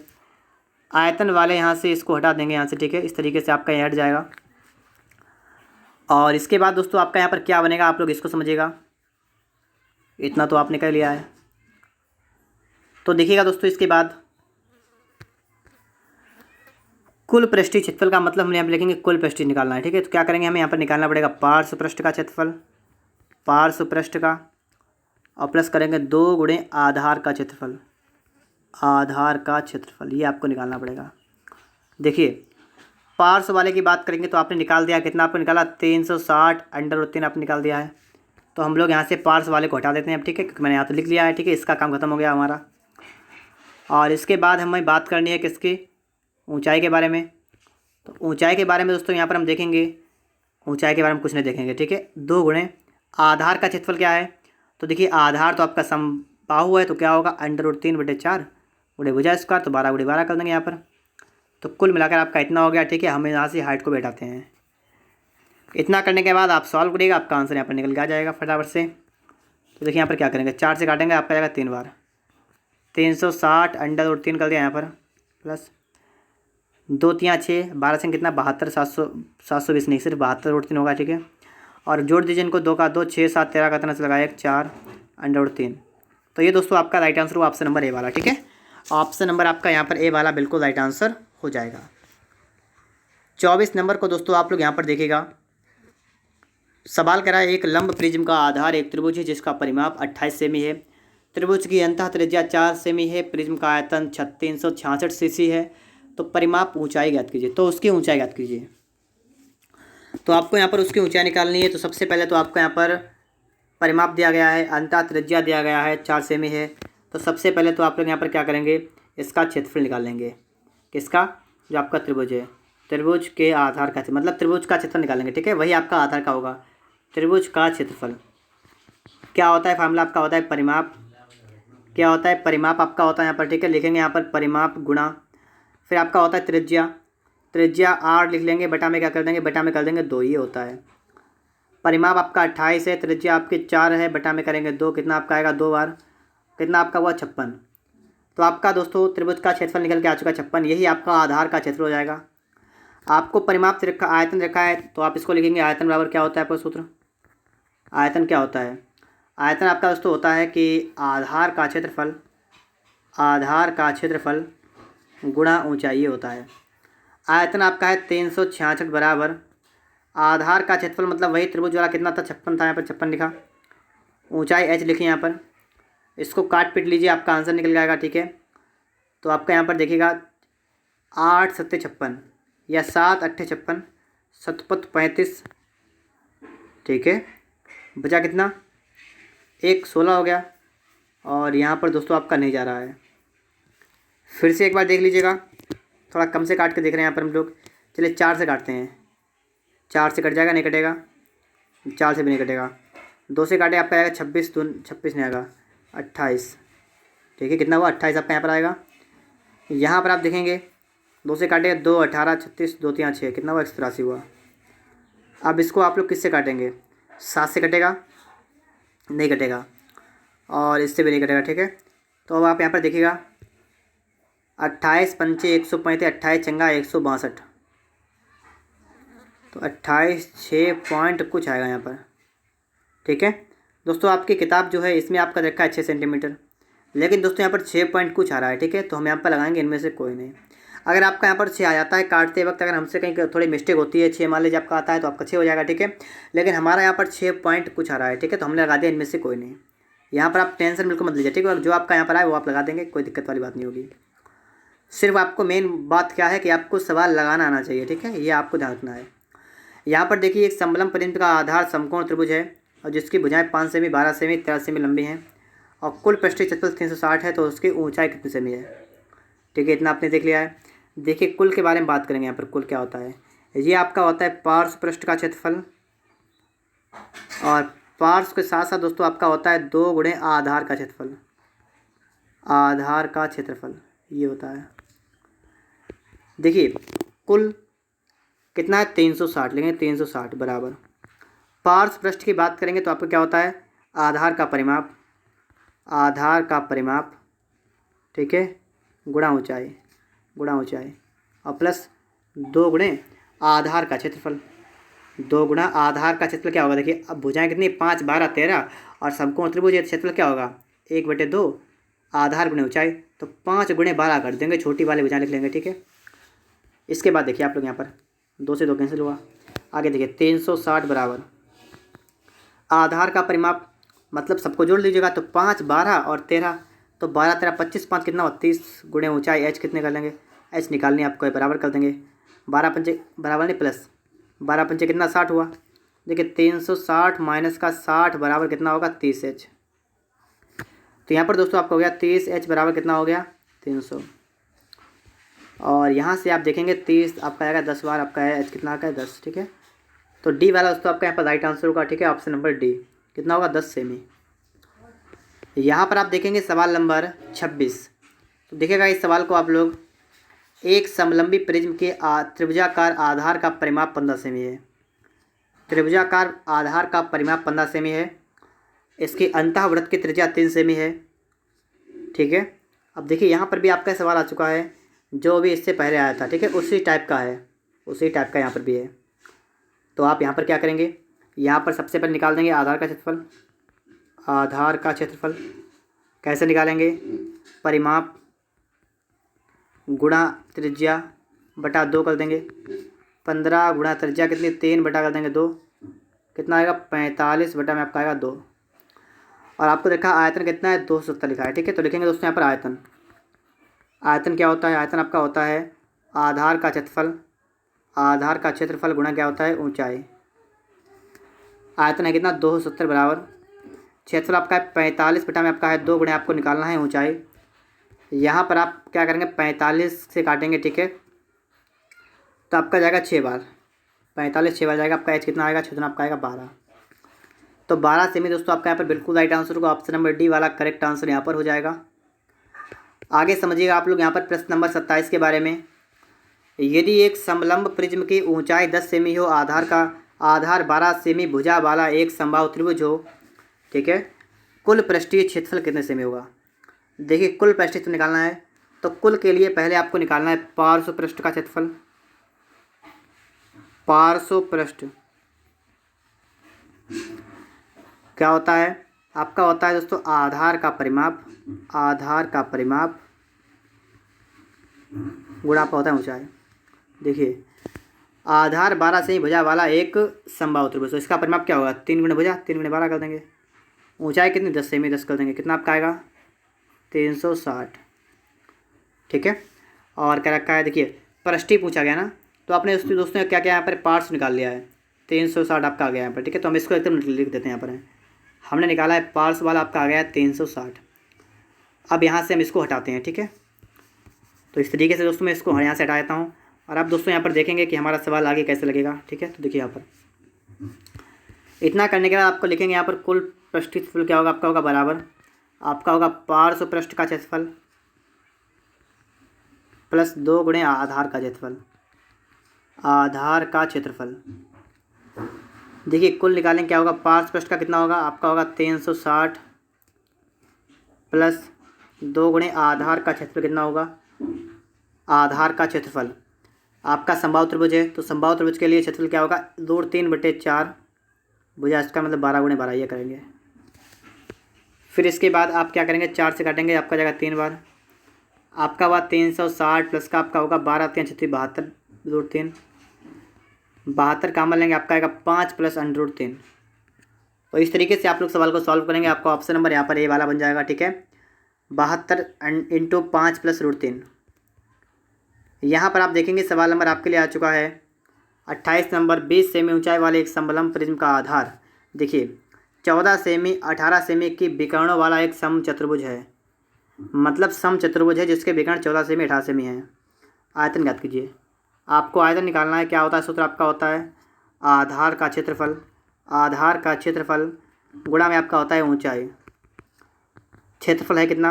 आयतन वाले यहाँ से इसको हटा देंगे यहाँ से, ठीक है, इस तरीके से आपका ये हट जाएगा। और इसके बाद दोस्तों आपका यहाँ पर क्या बनेगा, आप लोग इसको समझिएगा, इतना तो आपने कर लिया है। तो देखिएगा दोस्तों इसके बाद कुल पृष्ठीय क्षेत्रफल का मतलब हम यहाँ पर लिखेंगे कुल पृष्ठीय निकालना है, ठीक है। तो क्या करेंगे, हमें यहाँ पर निकालना पड़ेगा पार्श्व पृष्ठ का क्षेत्रफल, पार्श्व पृष्ठ का, और प्लस करेंगे 2 गुणे आधार का क्षेत्रफल, आधार का क्षेत्रफल, ये आपको निकालना पड़ेगा। देखिए पार्श्व वाले की बात करेंगे तो आपने निकाल दिया, कितना आपने निकाला 360 √3 आपने निकाल दिया है। तो हम लोग यहाँ से पार्श्व वाले को हटा देते हैं अब, ठीक है, क्योंकि मैंने यहाँ तो लिख लिया है, ठीक है, इसका काम खत्म हो गया हमारा। और इसके बाद हमें बात करनी है किसकी, ऊंचाई के बारे में। तो ऊंचाई के बारे में दोस्तों यहाँ पर हम देखेंगे, ऊंचाई के बारे में कुछ नहीं देखेंगे, ठीक है। 2 गुणे आधार का क्षेत्रफल क्या है, तो देखिए आधार तो आपका समबाहु है, तो क्या होगा √3/4 गुणे भुजा स्क्वायर, तो 12 गुणे 12 कर देंगे यहाँ पर। तो कुल मिलाकर आपका इतना हो गया, ठीक है। हम यहाँ से हाइट को बैठाते हैं, इतना करने के बाद आप सॉल्व करिएगा, आपका आंसर यहाँ पर निकल के आ जाएगा फटाफट से। तो देखिए यहाँ पर क्या करेंगे, 4 से काटेंगे, आपका जाएगा 3 बार, 360 √3 कर दिया यहाँ पर, प्लस 2 3 6, 12 से कितना 72 720 नहीं, सिर्फ 72 √3 होगा, ठीक है। और जोड़ दीजिए इनको, 2 का 2 6 7 13 का इतना से लगाया 4 √3। तो ये दोस्तों आपका राइट आंसर हुआ ऑप्शन नंबर ए वाला, ठीक है। ऑप्शन नंबर आपका यहाँ पर ए वाला बिल्कुल राइट आंसर हो जाएगा। 24 नंबर को दोस्तों आप लोग यहाँ पर देखिएगा, सवाल करा है एक लंब प्रिज्म का आधार एक त्रिभुज है जिसका परिमाप 28 सेमी है, त्रिभुज की अंतः त्रिज्या 4 सेमी है, प्रिज्म का आयतन 366 सीसी है, तो परिमाप ऊंचाई ज्ञात कीजिए। तो उसकी ऊंचाई ज्ञात कीजिए, तो आपको यहाँ पर उसकी ऊंचाई निकालनी है। तो सबसे पहले तो आपको यहाँ पर परिमाप दिया गया है, अंतः त्रिज्या दिया गया है 4 सेमी है। तो सबसे पहले तो आप लोग यहाँ पर क्या करेंगे, इसका क्षेत्रफल निकाल लेंगे। किसका? जो आपका त्रिभुज है, त्रिभुज के आधार का, मतलब त्रिभुज का क्षेत्रफल निकालेंगे। ठीक है, वही आपका आधार का होगा, त्रिभुज का क्षेत्रफल। क्या होता है फार्मूला आपका? होता है परिमाप। क्या होता है? परिमाप आपका होता है यहाँ पर। ठीक है, लिखेंगे यहाँ पर परिमाप गुणा, फिर आपका होता है त्रिज्या। त्रिज्या 8 लिख लेंगे, बटा में क्या कर देंगे, बटा में कर देंगे 2, ये होता है। परिमाप आपका 28 है, त्रिज्या आपकी 4 है, बटा में करेंगे 2, कितना आपका आएगा 2 बार, कितना आपका हुआ 56। तो आपका दोस्तों त्रिभुज का क्षेत्रफल निकल के आ चुका 56, यही आपका आधार का क्षेत्र हो जाएगा। आपको परिमाप से रखा, आयतन रखा है, तो आप इसको लिखेंगे आयतन बराबर क्या होता है आपका सूत्र? आयतन क्या होता है? आयतन आपका दोस्तों होता है कि आधार का क्षेत्रफल, आधार का क्षेत्रफल गुणा ऊंचाई, ये होता है। आयतन आपका है 366 बराबर आधार का क्षेत्रफल, मतलब वही त्रिभुज वाला कितना था, 56 था, यहाँ पर 56 लिखा। ऊंचाई h लिखी यहाँ पर, इसको काट पीट लीजिए, आपका आंसर निकल जाएगा। ठीक है, तो आपका यहाँ पर देखिएगा 8 सत्ते 56 या 7 अट्ठे 56, 7 35। ठीक है, बचा कितना, 1 16 हो गया। और यहाँ पर दोस्तों आपका नहीं जा रहा है, फिर से एक बार देख लीजिएगा, थोड़ा कम से काट के देख रहे हैं यहाँ पर हम लोग। चलिए 4 से काटते हैं, 4 से कट जाएगा, नहीं कटेगा, 4 से भी नहीं कटेगा। 2 से काटे आपका आएगा 26, 26 नहीं आएगा, 28। ठीक है, कितना हुआ 28 आपका यहाँ पर आएगा। यहाँ पर आप देखेंगे 2 से काटे 2 18, 36, 2 3 6, कितना हुआ 183 हुआ। अब इसको आप लोग किससे काटेंगे? 7 से कटेगा, नहीं कटेगा, और इससे भी नहीं कटेगा। ठीक है, तो अब आप यहाँ पर देखिएगा 28 पंचे 135, 28 चंगा 162, तो 28 6 पॉइंट कुछ आएगा यहाँ पर। ठीक है दोस्तों, आपकी किताब जो है इसमें आपका रखा है 6 सेंटीमीटर, लेकिन दोस्तों यहाँ पर 6 पॉइंट कुछ आ रहा है। ठीक है, तो हम यहाँ पर लगाएंगे इनमें से कोई नहीं। अगर आपका यहाँ पर 6 आ जाता है काटते वक्त, अगर हमसे कहीं थोड़ी मिस्टेक होती है, 6 मान लीजिए आपका आता है तो आपका 6 हो जाएगा। ठीक है, लेकिन हमारा यहाँ पर 6 पॉइंट कुछ आ रहा है। ठीक है, तो हमने लगा दिया इनमें से कोई नहीं। यहाँ पर आप टेंशन बिल्कुल मत लीजिए। ठीक है, और जो आपका यहाँ पर आए वो आप लगा देंगे, कोई दिक्कत वाली बात नहीं होगी। सिर्फ आपको मेन बात क्या है कि आपको सवाल लगाना आना चाहिए। ठीक है, ये आपको ध्यान रखना है। यहाँ पर देखिए एक समलम परिंत का आधार समकोण त्रिभुज है, और जिसकी भुजाएं 5 सेमी, 12 सेमी, 13 सेमी लंबी हैं, और कुल पृष्ठीय क्षेत्रफल 360 है, तो उसकी ऊंचाई कितनी सेमी है? ठीक है, इतना आपने देख लिया है। देखिए कुल के बारे में बात करेंगे। यहाँ पर कुल क्या होता है? ये आपका होता है पार्श्व पृष्ठ का क्षेत्रफल, और पार्श्व के साथ साथ दोस्तों आपका होता है 2 गुणे आधार का क्षेत्रफल। आधार का क्षेत्रफल ये होता है। देखिए कुल कितना है, 360 लेंगे, 360 बराबर पार्श्व पृष्ठ की बात करेंगे तो आपको क्या होता है, आधार का परिमाप, आधार का परिमाप। ठीक है, गुणा ऊंचाई, गुणा ऊंचाई, और प्लस 2 गुणे आधार का क्षेत्रफल। 2 गुणा आधार का क्षेत्रफल क्या होगा? देखिए अब भुजाएं कितनी, 5 12 13, और समकोण त्रिभुज है, क्षेत्रफल क्या होगा 1/2 आधार गुणे ऊंचाई, तो 5 गुणे 12 कर देंगे, छोटी वाली भुजाएं लिख लेंगे। ठीक है, इसके बाद देखिए आप लोग यहाँ पर 2 से 2 कैंसिल हुआ। आगे देखिए 360 बराबर आधार का परिमाप, मतलब सबको जोड़ लीजिएगा तो 5 12 और 13, तो 12 13 25, 5 कितना हुआ 30 गुणे ऊंचाई h कितने कर लेंगे, h निकालनी आपको बराबर कर देंगे। 12 पंचे बराबर नहीं प्लस 12 पंचे कितना 60 हुआ। देखिए 360 माइनस का 60 बराबर कितना होगा 30h। तो यहाँ पर दोस्तों आपका हो गया 30h बराबर कितना हो गया 300, और यहाँ से आप देखेंगे 30 आपका आएगा 10 बार, आपका है h कितना आएगा 10। ठीक है, तो डी वाला दोस्तों आपका यहाँ पर राइट आंसर होगा। ठीक है, ऑप्शन नंबर डी कितना होगा 10 सेमी। यहाँ पर आप देखेंगे सवाल नंबर 26, तो देखिएगा इस सवाल को आप लोग, एक समलंबी प्रिज्म के त्रिभुजाकार आधार का परिमाप 15 सेमी है। त्रिभुजाकार आधार का परिमाप 15 सेमी है, इसकी अंतःवृत्त की त्रिज्या 3 सेमी है। ठीक है, अब देखिए यहाँ पर भी आपका सवाल आ चुका है जो भी इससे पहले आया था। ठीक है, उसी टाइप का है, उसी टाइप का यहाँ पर भी है। तो आप यहाँ पर क्या करेंगे, यहाँ पर सबसे पहले निकाल देंगे आधार का क्षेत्रफल। आधार का क्षेत्रफल कैसे निकालेंगे, परिमाप गुणा त्रिज्या बटा 2 कर देंगे। 15 गुणा त्रिज्या कितनी 3 बटा कर देंगे 2, कितना आएगा 45 बटा में आपका आएगा 2, और आपको देखा आयतन कितना है 270 लिखा है। ठीक है, तो लिखेंगे दोस्तों यहाँ पर आयतन। आयतन क्या होता है, आयतन आपका होता है आधार का क्षेत्रफल, आधार का क्षेत्रफल गुणा क्या होता है ऊंचाई। आयतन है कितना 270 बराबर क्षेत्रफल आपका है 45 बटा में आपका है 2 गुणे आपको निकालना है ऊंचाई। यहाँ पर आप क्या करेंगे 45 से काटेंगे, ठीक है, तो आपका जाएगा 6 बार, 45 6 बार जाएगा, आपका एच कितना आएगा, क्षेत्रफल आपका आएगा 12। तो 12 सेमी दोस्तों आपका यहाँ पर बिल्कुल राइट आंसर होगा, ऑप्शन नंबर डी वाला करेक्ट आंसर यहाँ पर हो जाएगा। आगे समझिएगा आप लोग यहाँ पर प्रश्न नंबर 27 के बारे में। यदि एक समलंब प्रिज्म की ऊंचाई 10 सेमी हो, आधार 12 सेमी, भुजा वाला एक समबाहु त्रिभुज हो, ठीक है, कुल पृष्ठीय क्षेत्रफल कितने सेमी होगा। देखिए कुल पृष्ठीय क्षेत्रफल निकालना है, तो कुल के लिए पहले आपको निकालना है पार्श्व पृष्ठ का क्षेत्रफल। पार्श्व पृष्ठ क्या होता है, आपका होता है दोस्तों आधार का परिमाप, आधार का परिमाप गुणा आपका होता है ऊंचाई। देखिए आधार 12 से ही भुजा वाला एक समबाहु त्रिभुज, तो इसका परिमाप क्या होगा, 3 गुणे भुजा, 3 गुणे 12 कर देंगे। ऊंचाई कितनी 10 सेमी, 10 कर देंगे, कितना आपका आएगा 360, ठीक है। और क्या रखा है, देखिए पृष्ठीय पूछा गया ना, तो आपने दोस्तों क्या क्या यहाँ पर पार्ट्स निकाल लिया है, 360 आपका आ गया यहाँ पर, ठीक है। तो हम इसको एकदम लिख देते हैं, यहाँ पर हमने निकाला है पार्ट्स वाला आपका आ गया है 360। अब यहाँ से हम इसको हटाते हैं, ठीक है। तो इस तरीके से दोस्तों मैं इसको यहाँ से हटा देता हूँ, और आप दोस्तों यहाँ पर देखेंगे कि हमारा सवाल आगे कैसे लगेगा, ठीक है। तो देखिए यहाँ पर इतना करने के बाद आपको लिखेंगे यहाँ पर कुल पृष्ठीय क्षेत्रफल क्या होगा, आपका होगा बराबर, आपका होगा पार्श्व पृष्ठ का क्षेत्रफल प्लस 2 गुणे आधार का क्षेत्रफल, आधार का क्षेत्रफल। देखिए कुल निकालेंगे क्या होगा, पार्श्व पृष्ठ का कितना होगा, आपका होगा 360 प्लस 2 गुणे आधार का क्षेत्रफल कितना होगा, आधार का क्षेत्रफल। आपका समबाहु त्रिभुज है, तो समबाहु त्रिभुज के लिए क्षेत्रफल क्या होगा, 2/3/4 भुजा, इसका मतलब 12 गुणे 12 ये करेंगे। फिर इसके बाद आप क्या करेंगे, 4 से काटेंगे, आपका जाएगा 3 बार, आपका हुआ 360 प्लस का आपका होगा 12 3 36 72, 2/3 72 कामन लेंगे, आपका आएगा 5 प्लस √3। तो इस तरीके से आप लोग सवाल को सॉल्व करेंगे, आपका ऑप्शन नंबर यहाँ पर ए वाला बन जाएगा, ठीक है। 72 × 5 प्लस √3। यहाँ पर आप देखेंगे सवाल नंबर आपके लिए आ चुका है 28 नंबर। 20 सेमी ऊंचाई वाले एक समलंब प्रिज्म का आधार, देखिए 14 सेमी 18 सेमी की विकर्णों वाला एक समचतुर्भुज है, मतलब समचतुर्भुज है जिसके विकर्ण 14 सेमी 18 सेमी है। आयतन ज्ञात कीजिए, आपको आयतन निकालना है। क्या होता है सूत्र, आपका होता है आधार का क्षेत्रफल, आधार का क्षेत्रफल गुणा में आपका होता है ऊंचाई। क्षेत्रफल है कितना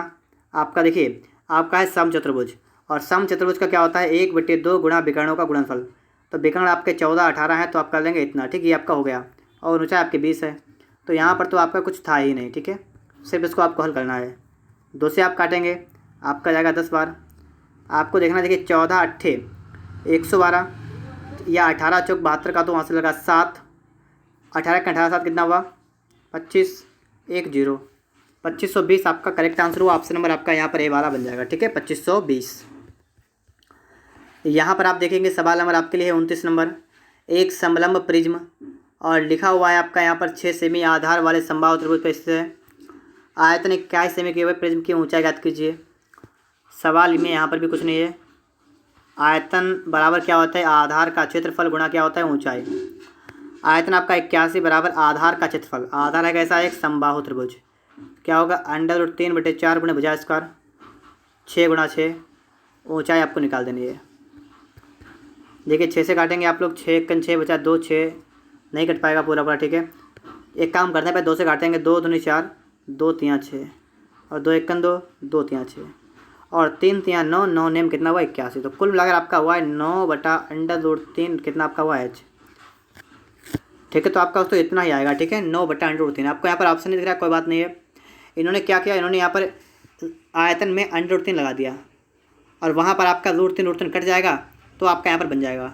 आपका, देखिए आपका है समचतुर्भुज, और समचतुर्भुज का क्या होता है 1/2 गुणा विकर्णों का गुणनफल। तो विकर्ण आपके 14 18 है, तो आप कर लेंगे इतना, ठीक है, ये आपका हो गया। और ऊंचाई आपके 20 है, तो यहाँ पर तो आपका कुछ था ही नहीं, ठीक है, सिर्फ इसको आपको हल करना है। 2 से आप काटेंगे, आपका जाएगा 10 बार। आपको देखना, देखिए 14 8 112 या 18 चौक 72 का, तो वहाँ से लगा 7, 18 का 18 7 कितना हुआ 25, 1 0, 2520 आपका करेक्ट आंसर हुआ। ऑप्शन नंबर आपका यहाँ पर ए वाला बन जाएगा, ठीक है, 2520। यहाँ पर आप देखेंगे सवाल नंबर आपके लिए है 29 नंबर। एक समलंब प्रिज्म और लिखा हुआ है आपका यहाँ पर 6 सेमी आधार वाले समबाहु त्रिभुज पर स्थित है। आयतन 21 सेमी के हुए प्रिज्म की ऊंचाई ज्ञात कीजिए। सवाल में यहाँ पर भी कुछ नहीं है। आयतन बराबर क्या होता है, आधार का क्षेत्रफल गुणा क्या होता है ऊंचाई। आयतन आपका 81 बराबर आधार का क्षेत्रफल, आधार है कैसा एक समबाहु त्रिभुज, क्या होगा √3/4 गुणे भुजा स्क्वायर, 6 गुणा 6, ऊंचाई आपको निकाल देनी है। देखिए 6 से काटेंगे आप लोग, 6 × 6 बचा 2, 6 नहीं कट पाएगा पूरा पूरा, ठीक है। एक काम करते हैं, पहले 2 से काटेंगे, 2 दूनी 4, 2 3 6, और 2 1 2, 2 3 6, और 3 3 9, 9 नेम कितना हुआ 81। तो कुल मिलाकर आपका हुआ है 9/√3 कितना आपका हुआ है, ठीक है। तो आपका दोस्तों इतना ही आएगा, ठीक है, 9/√3। आपको यहाँ पर ऑप्शन नहीं दिख रहा, कोई बात नहीं है। इन्होंने क्या किया, इन्होंने यहाँ पर आयतन में √3 लगा दिया, और वहाँ पर आपका √3 कट जाएगा, तो आपका यहाँ पर बन जाएगा।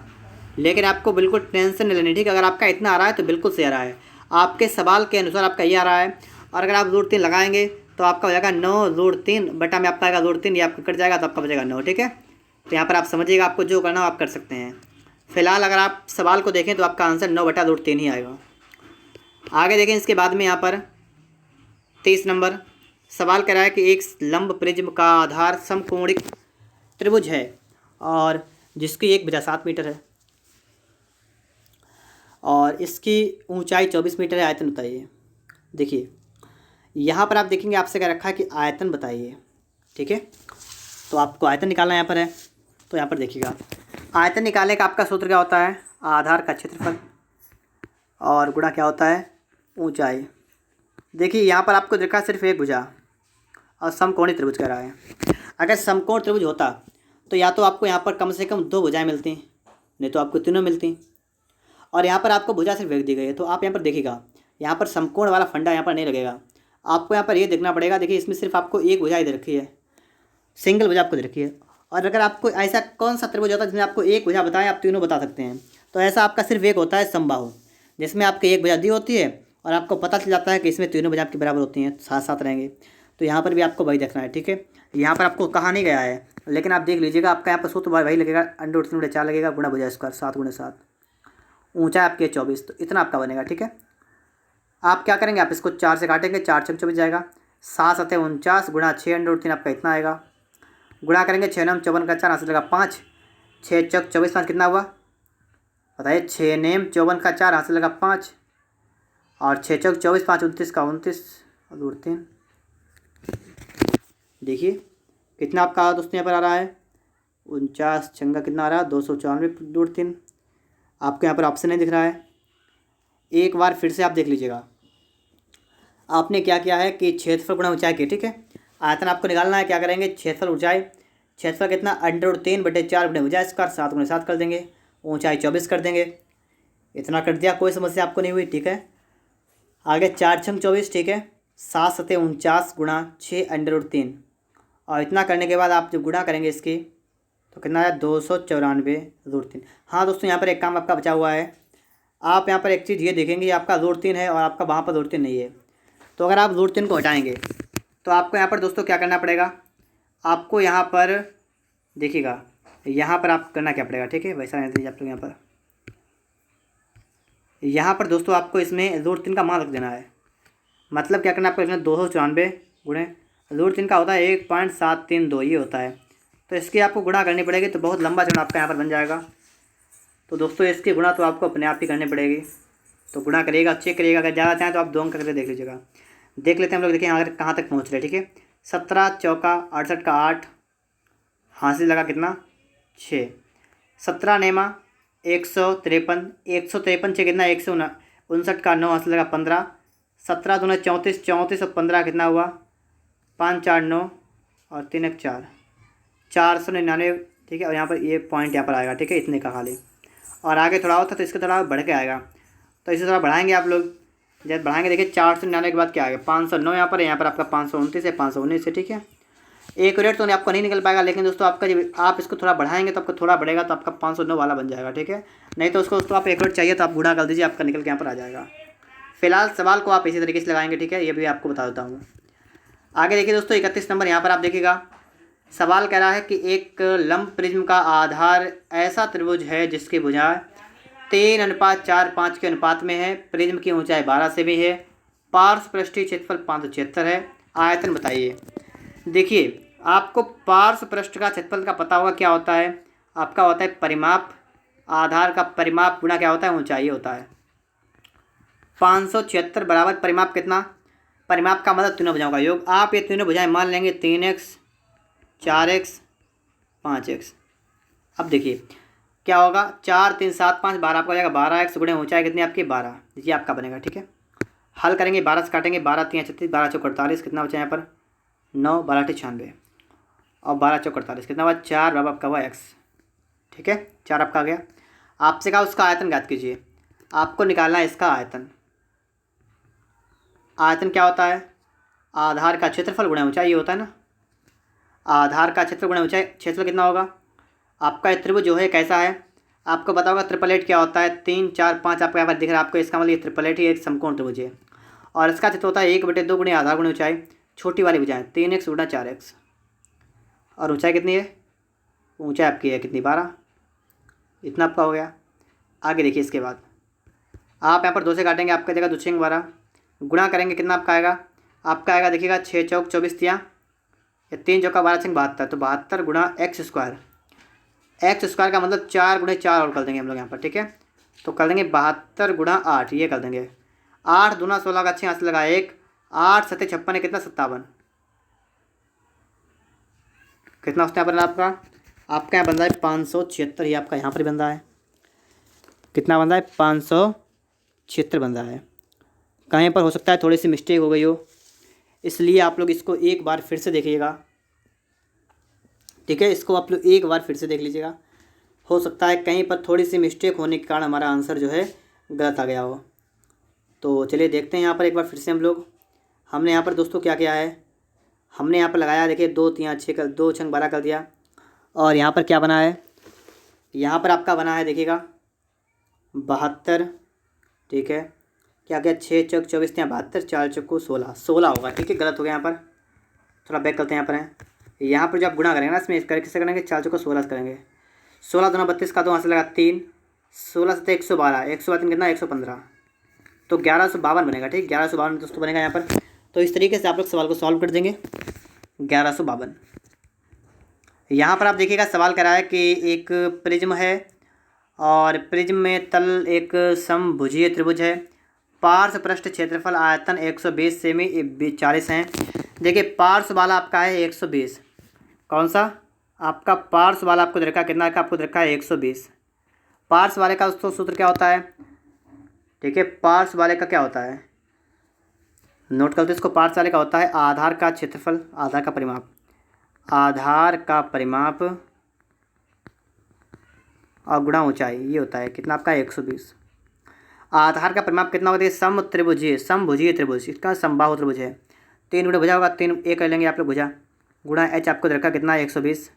लेकिन आपको बिल्कुल टेंशन नहीं लेनी, ठीक है। अगर आपका इतना आ रहा है तो बिल्कुल सही आ रहा है, आपके सवाल के अनुसार आपका ये आ रहा है। और अगर आप √3 लगाएंगे तो आपका हो जाएगा 9√3 बटा में आपका आएगा √3, ये आपका कट जाएगा, तो आपका बचेगा 9, ठीक है। तो यहाँ पर आप समझिएगा, आपको जो करना हो आप कर सकते हैं। फिलहाल अगर आप सवाल को देखें तो आपका आंसर 9/√3 ही आएगा। आगे देखें इसके बाद में यहाँ पर 23 नंबर सवाल कह रहा है कि एक लंब प्रिज्म का आधार समकोणिक त्रिभुज है और जिसकी एक भुजा 7 मीटर है और इसकी ऊंचाई 24 मीटर है। आयतन बताइए। देखिए यहाँ पर आप देखेंगे आपसे क्या रखा है कि आयतन बताइए, ठीक है। तो आपको आयतन निकालना यहाँ पर है। तो यहाँ पर देखिएगा आयतन निकालने का आपका सूत्र क्या होता है, आधार का क्षेत्रफल और गुणा क्या होता है, ऊंचाई। देखिए यहाँ पर आपको देखा सिर्फ एक भुजा और समकोणीय त्रिभुज कह रहा है। अगर समकोण त्रिभुज होता तो या तो आपको यहाँ पर कम से कम 2 भुजाएं मिलती, नहीं तो आपको तीनों मिलती। और यहाँ पर आपको भुजा सिर्फ एक दी गई है। तो आप यहाँ पर देखिएगा यहाँ पर समकोण वाला फंडा यहाँ पर नहीं लगेगा। आपको यहाँ पर ये देखना पड़ेगा। देखिए इसमें सिर्फ आपको एक भुजा दे रखी है, सिंगल भुजा आपको दे रखी है। और अगर आपको ऐसा कौन सा त्रिभुज होता है जिसमें आपको एक भुजा बताएं, आप तीनों बता सकते हैं, तो ऐसा आपका सिर्फ एक होता है समबाहु, जिसमें आपकी एक भुजा दी होती है और आपको पता चल जाता है कि इसमें तीनों भुजा आपके बराबर होती हैं, साथ साथ रहेंगे। तो यहाँ पर भी आपको वही देखना है, ठीक है। यहाँ पर आपको कहा नहीं गया है, लेकिन आप देख लीजिएगा आपका यहाँ पर सूत्र वही लगेगा, √3/4 लगेगा गुणा भुजा स्क्वायर 7 × 7, ऊंचाई आपकी है 24। तो इतना आपका बनेगा, ठीक है। आप क्या करेंगे, आप इसको 4 से काटेंगे, 4 × 24 जाएगा, 7 × 7 = 49 गुणा 6√3 आपका इतना आएगा। गुणा करेंगे 6 × 9 = 54 का 4 हासिल लगा 5, 6 × 4 = 24, 5 कितना हुआ बताइए, 6 नेम 54 का 4 हासिल लगा 5 और 6 × 24 = 5, 29 का 29 और √3। देखिए कितना आपका दोस्तों यहाँ पर आ रहा है, 49 छंगा कितना आ रहा है 294 √3। आपको यहाँ पर ऑप्शन नहीं दिख रहा है। एक बार फिर से आप देख लीजिएगा, आपने क्या किया है कि क्षेत्रफल गुणा ऊंचाई की, ठीक है। आयतन आपको निकालना है, क्या करेंगे, क्षेत्रफल ऊंचाई, क्षेत्रफल कितना √3/4 गुणा भुजा स्क्वायर 7 × 7 कर देंगे, ऊंचाई 24 कर देंगे। इतना कर दिया, कोई समस्या आपको नहीं हुई, ठीक है। आगे 4 × 24, ठीक है, 7 × 7 = 49 गुणा 6√3 और इतना करने के बाद आप जब गुणा करेंगे इसकी तो कितना है 294 √3। हाँ दोस्तों यहाँ पर एक काम आपका बचा हुआ है। आप यहाँ पर एक चीज़ ये देखेंगे, आपका √3 है और आपका वहाँ पर √3 नहीं है। तो अगर आप √3 को हटाएंगे तो आपको यहाँ पर दोस्तों क्या करना पड़ेगा, आपको यहाँ पर देखिएगा यहाँ पर आप करना क्या पड़ेगा, ठीक है। वैसा नहीं दीजिए आप लोग यहाँ पर दोस्तों आपको इसमें √3 का मान रख देना है। मतलब क्या करना है आपको, इसमें 294 गुणे √3 का होता है 1.732 ये होता है। तो इसकी आपको गुणा करनी पड़ेगी, तो बहुत लंबा चरण आपका यहाँ पर बन जाएगा। तो दोस्तों इसकी गुणा तो आपको अपने आप ही करनी पड़ेगी। तो गुणा करिएगा, चेक करिएगा, अगर ज़्यादा चाहें तो आप 2 अंक करके देख लीजिएगा। देख लेते हैं हम लोग, देखिए यहाँ कहाँ तक पहुँच रहे, ठीक है। 17 चौका 68 का 8 हासिल लगा कितना 6, 17 नेमा 153, 153 से कितना 159 का 9 हासिल लगा 15, 17 दूना 34, 34 और 15 कितना हुआ 5 4 9 और 3 1 4, 499, ठीक है। और यहाँ पर ये पॉइंट यहाँ पर आएगा, ठीक है, इतने का खाली। और आगे थोड़ा होता तो इसका थोड़ा बढ़ के आएगा, तो इसे थोड़ा बढ़ाएंगे आप लोग। जब बढ़ाएंगे देखिए 499 के बाद क्या आएगा 509 यहाँ पर है, यहाँ पर आपका 529 है, 519 है, ठीक है। एक रेट तो आपको नहीं निकल पाएगा, लेकिन दोस्तों आपका जब आप इसको थोड़ा बढ़ाएंगे तो आपको थोड़ा बढ़ेगा, तो आपका 509 वाला बन जाएगा, ठीक है। नहीं तो उसको दोस्तों आप एक रेट चाहिए तो आप गुणा कर दीजिए, आपका निकल के यहाँ पर आ जाएगा। फिलहाल सवाल को आप इसी तरीके से लगाएंगे, ठीक है, ये भी आपको बता देता हूँ। आगे देखिए दोस्तों 31 नंबर यहाँ पर आप देखिएगा, सवाल कह रहा है कि एक लंब प्रिज्म का आधार ऐसा त्रिभुज है जिसकी भुजाएं 3:4:5 के अनुपात में है, प्रिज्म की ऊंचाई 12 से भी है, पार्श्व पृष्ठीय क्षेत्रफल 576 है, आयतन बताइए। देखिए आपको पार्श्व पृष्ठ का क्षेत्रफल का पता होगा, क्या होता है आपका, होता है परिमाप, आधार का परिमाप गुणा क्या होता है ऊंचाई होता है। 576 बराबर परिमाप कितना, परिमाप का मतलब तीनों भुजाओं का योग। आप ये तीनों भुजाएं मान लेंगे 3x 4x 5x। अब देखिए क्या होगा, 4 3 7 5 12 आपका हो जाएगा 12x गुणे ऊंचाई कितनी आपकी 12, देखिए आपका बनेगा, ठीक है। हल करेंगे 12 से काटेंगे, 12 3 36, 12 4 48, कितना बचा यहाँ पर 9, 12 8 96 और 12 4 48 कितना हुआ 4 बराबर आपका हुआ x, ठीक है, 4 आपका आ गया। आपसे कहा उसका आयतन ज्ञात कीजिए, आपको निकालना है इसका आयतन। आयतन क्या होता है, आधार का क्षेत्रफल गुणा ऊंचाई, ये होता है ना, आधार का क्षेत्रफल गुणा ऊंचाई। क्षेत्रफल कितना होगा आपका, त्रिभुज जो है कैसा है आपको पता होगा, ट्रिपलेट क्या होता है 3 4 5 आपको यहाँ पर दिख रहा है आपको, इसका मतलब ये ट्रिपलेट ही एक समकोण त्रिभुज है। और इसका क्षेत्र होता है 1/2 गुणे आधार गुणे ऊंचाई, छोटी वाली भुजाएं 3x गुणा 4x। और ऊंचाई कितनी है, ऊंचाई आपकी है कितनी 12, इतना आपका हो गया। आगे देखिए इसके बाद आप यहाँ पर 2 से काटेंगे, आपका जगह 2 6 12 गुणा करेंगे, कितना आपका आएगा, आपका आएगा देखिएगा 6 चौक 24 दिया, 3 चौका 12 6 72, तो 72 गुणा x स्क्वायर। एक्स स्क्वायर का मतलब 4 गुणे 4 और कर देंगे हम लोग यहाँ पर, ठीक है। तो कर देंगे 72 गुणा 8, ये कर देंगे 8 दूना 16 का 6 हाथ लगा 1, 8 सत्ते 56 है कितना 57। कितना उसने यहाँ पर आपका यहाँ बन रहा है 576। ये आपका यहाँ पर बन रहा है कितना बन रहा है 576 बन रहा है। कहीं पर हो सकता है थोड़ी सी मिस्टेक हो गई हो, इसलिए आप लोग इसको एक बार फिर से देखिएगा। ठीक है, इसको आप लोग एक बार फिर से देख लीजिएगा। हो सकता है कहीं पर थोड़ी सी मिस्टेक होने के कारण हमारा आंसर जो है गलत आ गया हो। तो चलिए देखते हैं यहाँ पर एक बार फिर से हम लोग। हमने यहाँ पर दोस्तों क्या किया है, हमने यहाँ पर लगाया, देखिए 2 3 6 कर 2 छंग 12 कर दिया। और यहाँ पर क्या बना है, यहाँ पर आपका बना है देखिएगा 72। ठीक है, क्या क्या 6 चौक 24 यहाँ 72, 4 चौको 16 होगा। ठीक है, गलत हो गया यहाँ पर, थोड़ा बैक करते हैं। यहाँ पर है, यहाँ पर जब गुणा करेंगे ना इसमें किससे करेंगे, 4 चौको 16 से करेंगे। 16 दूना 32 का 2 हाथ से लगा 3, 16 से 112, 112 कितना 115, तो 1152 बनेगा। ठीक, 1152 दोस्तों बनेगा यहाँ पर। तो इस तरीके से आप लोग सवाल को सॉल्व कर देंगे। 1152 यहाँ पर आप देखिएगा सवाल करा है कि एक प्रिज्म है और प्रिज्म में तल एक समभुजीय त्रिभुज है। पार्श्व पृष्ठ क्षेत्रफल आयतन 120 सेमी 40 हैं। देखिए पार्श्व वाला आपका है 120, कौन सा आपका पार्श्व वाला आपको दे रखा है कितना का, आपको दे रखा है 120। पार्श्व वाले का दोस्तों सूत्र क्या होता है, ठीक है, पार्श्व वाले का क्या होता है, नोट करते इसको। पार्श्व वाले का होता है आधार का क्षेत्रफल, आधार का परिमाप, आधार का परिमाप और गुणा ऊंचाई, ये होता है कितना आपका 120। आधार का परिमाप कितना होता है, समभुजीय त्रिभुज, इसका समबाहु त्रिभुज है। 3 गुणे भुजा होगा, 3 एक कर लेंगे आप लोग भुजा, गुणा एच आपको रखा कितना 120।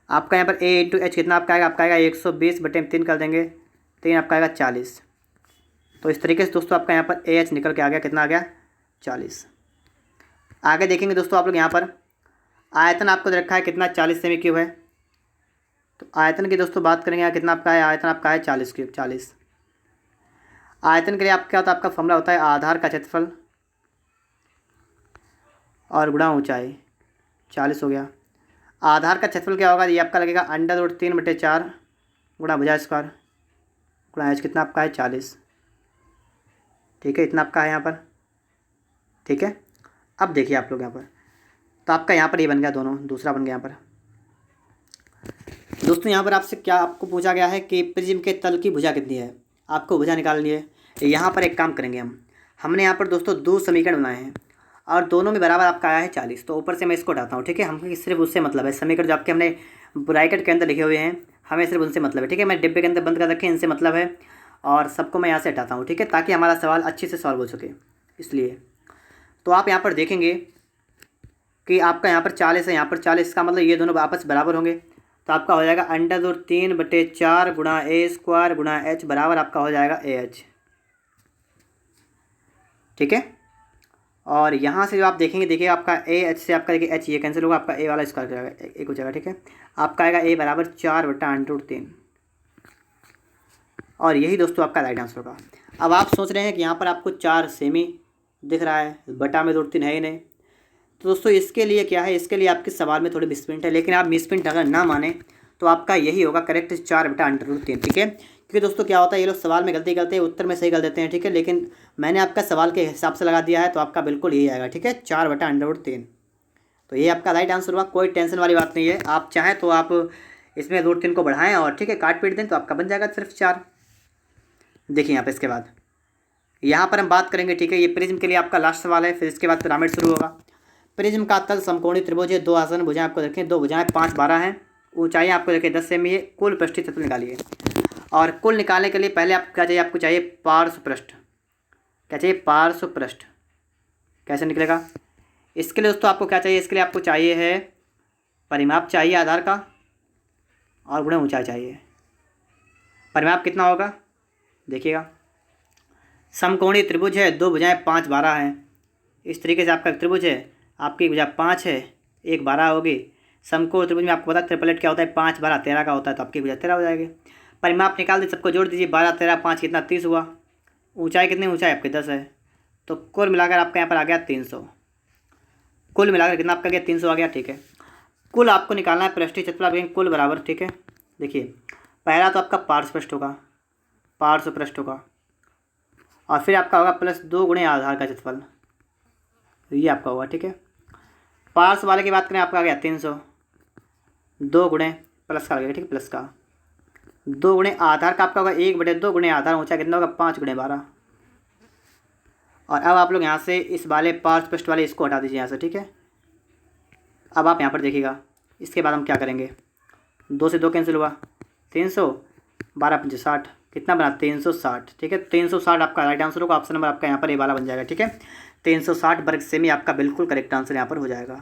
आपका यहाँ पर ए इंटू एच कितना आपका आएगा 120 बटे 3 कर देंगे, 3 आपका आएगा 40। तो इस तरीके से दोस्तों आपका यहाँ पर ए एच निकल के आ गया, कितना आ गया 40। आगे देखेंगे दोस्तों आप लोग यहाँ पर आयतन आपको रखा है कितना 40 सेमी क्यूब है। तो आयतन की दोस्तों बात करेंगे, यहाँ कितना आपका है, आयतन आपका है 40 क्यूब 40। आयतन के लिए आपका क्या होता है, आपका फॉर्मूला होता है आधार का क्षेत्रफल और गुणा ऊंचाई, 40 हो गया। आधार का क्षेत्रफल क्या होगा, ये आपका लगेगा √3/4 गुणा भुजा स्क्वायर गुणा एच, कितना आपका है 40। ठीक है, इतना आपका है यहाँ पर। ठीक है, अब देखिए आप लोग यहाँ पर, तो आपका यहाँ पर ये बन गया, दोनों दूसरा बन गया यहाँ पर। दोस्तों यहाँ पर आपसे क्या आपको पूछा गया है कि प्रिज्म के तल की भुजा कितनी है, आपको भुजा निकालनी है। यहाँ पर एक काम करेंगे हमने यहाँ पर दोस्तों 2 समीकरण बनाए हैं और दोनों में बराबर आपका आया है 40। तो ऊपर से मैं इसको हटाता हूँ। ठीक है, हमको सिर्फ उससे मतलब है, समीकरण जो आपके हमने ब्रैकेट के अंदर लिखे हुए हैं हमें सिर्फ उनसे मतलब है। ठीक है, मैं डिब्बे के अंदर बंद कर रखे, इनसे मतलब है और सबको मैं यहाँ से हटाता हूँ। ठीक है, ताकि हमारा सवाल अच्छे से सॉल्व हो सके, इसलिए। तो आप यहाँ पर देखेंगे कि आपका यहाँ पर 40 है, यहाँ पर 40, का मतलब ये दोनों आपस बराबर होंगे। तो आपका हो जाएगा √3/4 गुणा ए स्क्वायर गुणा एच बराबर आपका हो जाएगा ए एच। ठीक है, और यहाँ से जो आप देखेंगे, देखिए आपका ए एच से आपका देखिए एच ये कैंसिल होगा, आपका ए वाला स्क्वायर जाएगा, एक हो जाएगा। ठीक है, आपका आएगा ए बराबर 4/√3 और यही दोस्तों आपका राइट आंसर होगा। अब आप सोच रहे हैं कि यहाँ पर आपको 4 सेमी दिख रहा है, बटा में √3 है ही नहीं। तो दोस्तों इसके लिए क्या है, इसके लिए आपके सवाल में थोड़ी मिसप्रिंट है, लेकिन आप मिसप्रिंट अगर ना माने तो आपका यही होगा करेक्ट 4/√3। ठीक है, क्योंकि दोस्तों क्या होता है, ये लोग सवाल में गलती करते हैं, उत्तर में सही कर देते हैं। ठीक है, लेकिन मैंने आपका सवाल के हिसाब से लगा दिया है, तो आपका बिल्कुल यही आएगा। ठीक है, 4/√3। तो ये आपका राइट आंसर हुआ, कोई टेंशन वाली बात नहीं है। आप चाहें तो आप इसमें √3 को बढ़ाएं और ठीक है काट पीट दें, तो आपका बन जाएगा सिर्फ 4। देखिए यहाँ पर इसके बाद यहाँ पर हम बात करेंगे। ठीक है, ये प्रिज्म के लिए आपका लास्ट सवाल है, फिर इसके बाद पिरामिड शुरू होगा। प्रिज्म का तल समकोणीय त्रिभुज है, 2 आसन भुजाएं आपको रखें, 2 भुजाएं 5 12 हैं, ऊंचाई आपको रखें 10 सेमी है। कुल पृष्ठीय क्षेत्रफल निकालिए, और कुल निकालने के लिए पहले आप क्या चाहिए, आपको चाहिए पार्श्व पृष्ठ। क्या चाहिए, पार्श्व पृष्ठ। कैसे निकलेगा, इसके लिए दोस्तों आपको क्या चाहिए, इसके लिए आपको चाहिए है परिमाप चाहिए आधार का और गुणा ऊंचाई चाहिए। परिमाप कितना होगा देखिएगा, समकोणीय त्रिभुज है, 2 भुजाएं 5 12 हैं। इस तरीके से आपका त्रिभुज है, आपकी भुजा 5 है, 1 12 होगी। समकोण त्रिभुज में आपको पता है ट्रिपलेट क्या होता है, 5 12 13 का होता है, तो आपकी भुजा 13 हो जाएगी। परिमाप निकाल दे, सबको जोड़ दीजिए, 12 13 5 कितना 30 हुआ। ऊंचाई कितनी, ऊंचाई आपकी 10 है, तो कुल मिलाकर आपका यहाँ पर आ गया 300। कुल मिलाकर कितना आपका गया 300 आ गया। ठीक है, कुल आपको निकालना है पृष्ठीय क्षेत्रफल कुल बराबर। ठीक है, देखिए पहला तो आपका पार्श्व पृष्ठ होगा, पार्श्व पृष्ठ होगा, और फिर आपका होगा +2 गुणे आधार का क्षेत्रफल, ये आपका होगा, ठीक है। पार्स वाले की बात करें, आपका आ गया 300, 2 गुणे प्लस का लगेगा, ठीक है, प्लस का 2 गुणे आधार का आपका होगा 1/2 गुणे आधार, ऊंचा कितना होगा 5 गुणे 12। और अब आप लोग यहाँ से इस वाले पार्स पृष्ठ वाले इसको हटा दीजिए यहाँ से, ठीक है। अब आप यहाँ पर देखिएगा, इसके बाद हम क्या करेंगे, 2 से 2 कैंसिल हुआ, 300, 12 पंचे 60, कितना बना 360, ठीक है। 360 आपका राइट आंसर होगा, ऑप्शन नंबर आपका यहाँ पर ए वाला बन जाएगा, ठीक है। 360 वर्ग सेमी आपका बिल्कुल करेक्ट आंसर यहाँ पर हो जाएगा।